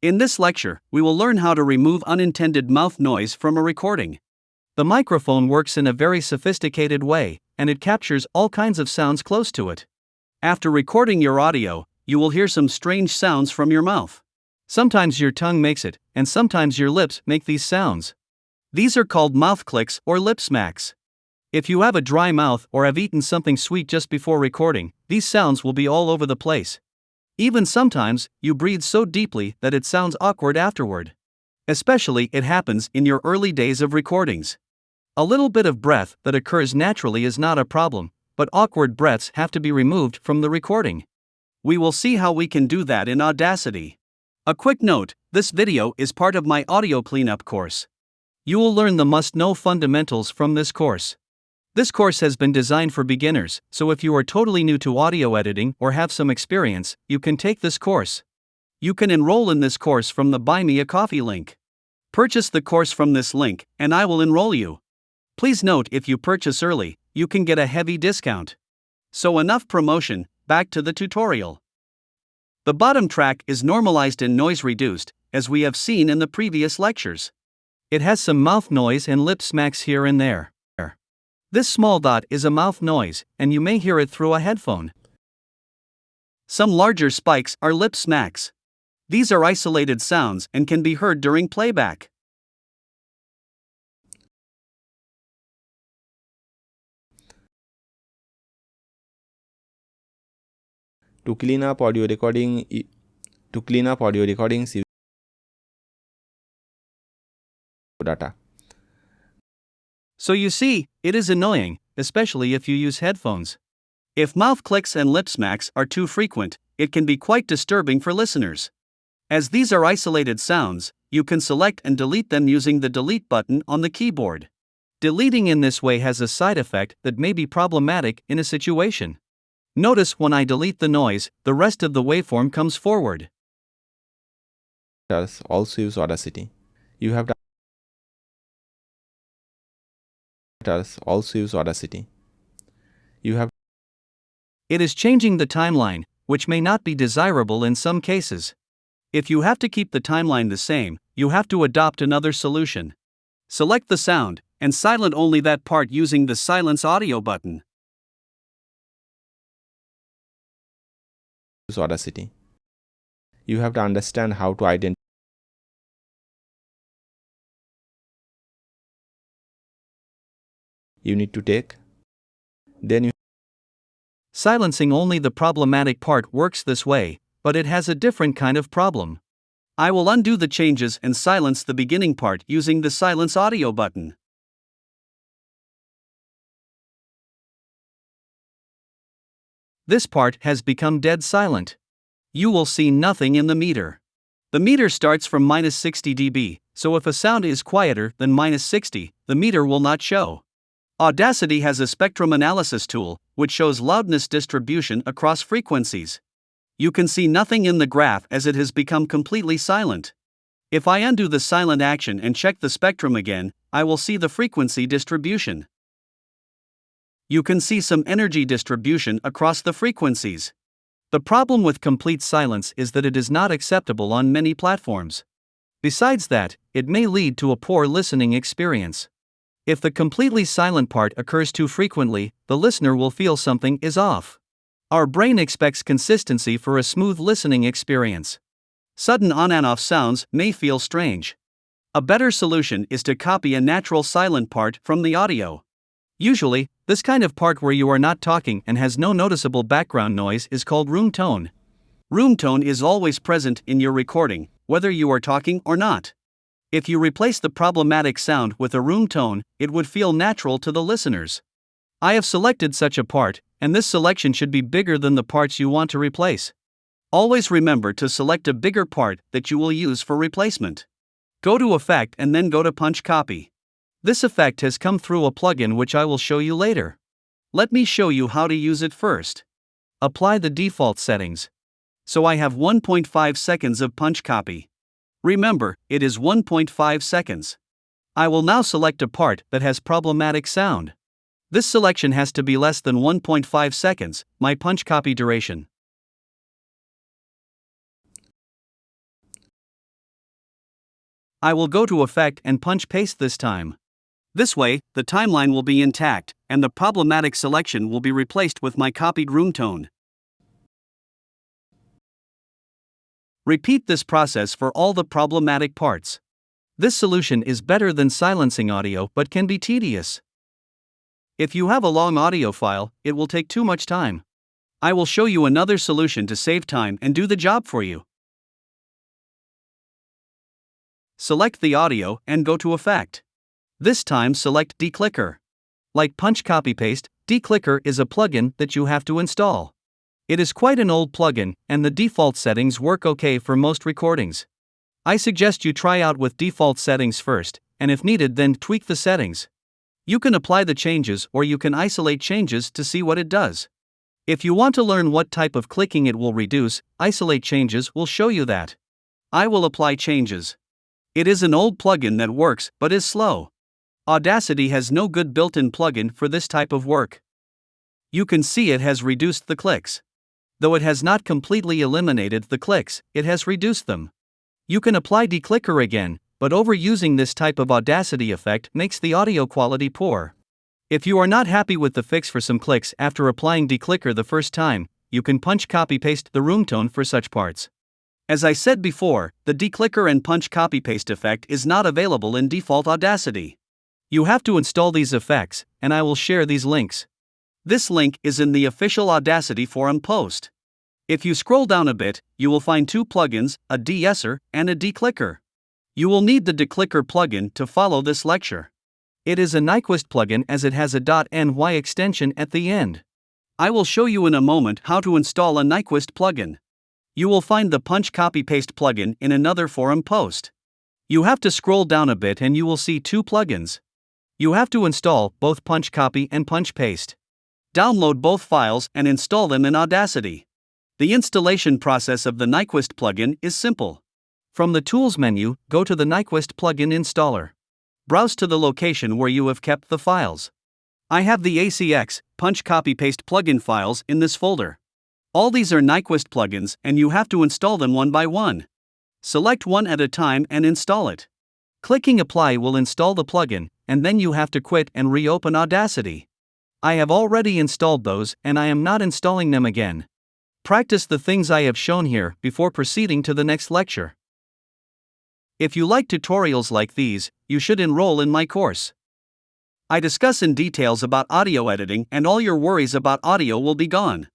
In this lecture, we will learn how to remove unintended mouth noise from a recording. The microphone works in a very sophisticated way, and it captures all kinds of sounds close to it. After recording your audio, you will hear some strange sounds from your mouth. Sometimes your tongue makes it, and sometimes your lips make these sounds. These are called mouth clicks or lip smacks. If you have a dry mouth or have eaten something sweet just before recording, these sounds will be all over the place. Even sometimes, you breathe so deeply that it sounds awkward afterward. Especially it happens in your early days of recordings. A little bit of breath that occurs naturally is not a problem, but awkward breaths have to be removed from the recording. We will see how we can do that in Audacity. A quick note, this video is part of my audio cleanup course. You will learn the must-know fundamentals from this course. This course has been designed for beginners, so if you are totally new to audio editing or have some experience, you can take this course. You can enroll in this course from the Buy Me a Coffee link. Purchase the course from this link, and I will enroll you. Please note, if you purchase early, you can get a heavy discount. So enough promotion, back to the tutorial. The bottom track is normalized and noise reduced, as we have seen in the previous lectures. It has some mouth noise and lip smacks here and there. This small dot is a mouth noise, and you may hear it through a headphone. Some larger spikes are lip smacks. These are isolated sounds and can be heard during playback. To clean up audio recordings, use data. So you see, it is annoying, especially if you use headphones. If mouth clicks and lip smacks are too frequent, it can be quite disturbing for listeners. As these are isolated sounds, you can select and delete them using the delete button on the keyboard. Deleting in this way has a side effect that may be problematic in a situation. Notice when I delete the noise, the rest of the waveform comes forward. Also use Audacity. You have It is changing the timeline, which may not be desirable in some cases. If you have to keep the timeline the same, you have to adopt another solution. Select the sound, and silent only that part using the Silence Audio button. use Audacity. You have to understand how to identify. You need to take. Then you Silencing only the problematic part works this way, but it has a different kind of problem. I will undo the changes and silence the beginning part using the Silence Audio button. This part has become dead silent. You will see nothing in the meter. The meter starts from -60 dB, so if a sound is quieter than -60, the meter will not show. Audacity has a spectrum analysis tool, which shows loudness distribution across frequencies. You can see nothing in the graph as it has become completely silent. If I undo the silent action and check the spectrum again, I will see the frequency distribution. You can see some energy distribution across the frequencies. The problem with complete silence is that it is not acceptable on many platforms. Besides that, it may lead to a poor listening experience. If the completely silent part occurs too frequently, the listener will feel something is off. Our brain expects consistency for a smooth listening experience. Sudden on and off sounds may feel strange. A better solution is to copy a natural silent part from the audio. Usually, this kind of part where you are not talking and has no noticeable background noise is called room tone. Room tone is always present in your recording, whether you are talking or not. If you replace the problematic sound with a room tone, it would feel natural to the listeners. I have selected such a part, and this selection should be bigger than the parts you want to replace. Always remember to select a bigger part that you will use for replacement. Go to Effect and then go to Punch Copy. This effect has come through a plugin which I will show you later. Let me show you how to use it first. Apply the default settings. So I have 1.5 seconds of punch copy. Remember, it is 1.5 seconds. I will now select a part that has problematic sound. This selection has to be less than 1.5 seconds, my punch copy duration. I will go to Effect and Punch Paste this time. This way, the timeline will be intact, and the problematic selection will be replaced with my copied room tone. Repeat this process for all the problematic parts. This solution is better than silencing audio but can be tedious. If you have a long audio file, it will take too much time. I will show you another solution to save time and do the job for you. Select the audio and go to Effect. This time select Declicker. Like Punch Copy Paste, Declicker is a plugin that you have to install. It is quite an old plugin, and the default settings work okay for most recordings. I suggest you try out with default settings first, and if needed then tweak the settings. You can apply the changes or you can isolate changes to see what it does. If you want to learn what type of clicking it will reduce, isolate changes will show you that. I will apply changes. It is an old plugin that works but is slow. Audacity has no good built-in plugin for this type of work. You can see it has reduced the clicks. Though it has not completely eliminated the clicks, it has reduced them. You can apply Declicker again, but overusing this type of Audacity effect makes the audio quality poor. If you are not happy with the fix for some clicks after applying Declicker the first time, you can punch copy paste the room tone for such parts. As I said before, the Declicker and punch copy paste effect is not available in default Audacity. You have to install these effects, and I will share these links. This link is in the official Audacity forum post. If you scroll down a bit, you will find two plugins, a de-esser and a Declicker. You will need the Declicker plugin to follow this lecture. It is a Nyquist plugin as it has a .ny extension at the end. I will show you in a moment how to install a Nyquist plugin. You will find the Punch Copy Paste plugin in another forum post. You have to scroll down a bit and you will see two plugins. You have to install both Punch Copy and Punch Paste. Download both files and install them in Audacity. The installation process of the Nyquist plugin is simple. From the Tools menu, go to the Nyquist plugin installer. Browse to the location where you have kept the files. I have the ACX, Punch Copy Paste plugin files in this folder. All these are Nyquist plugins and you have to install them one by one. Select one at a time and install it. Clicking Apply will install the plugin, and then you have to quit and reopen Audacity. I have already installed those and I am not installing them again. Practice the things I have shown here before proceeding to the next lecture. If you like tutorials like these, you should enroll in my course. I discuss in details about audio editing and all your worries about audio will be gone.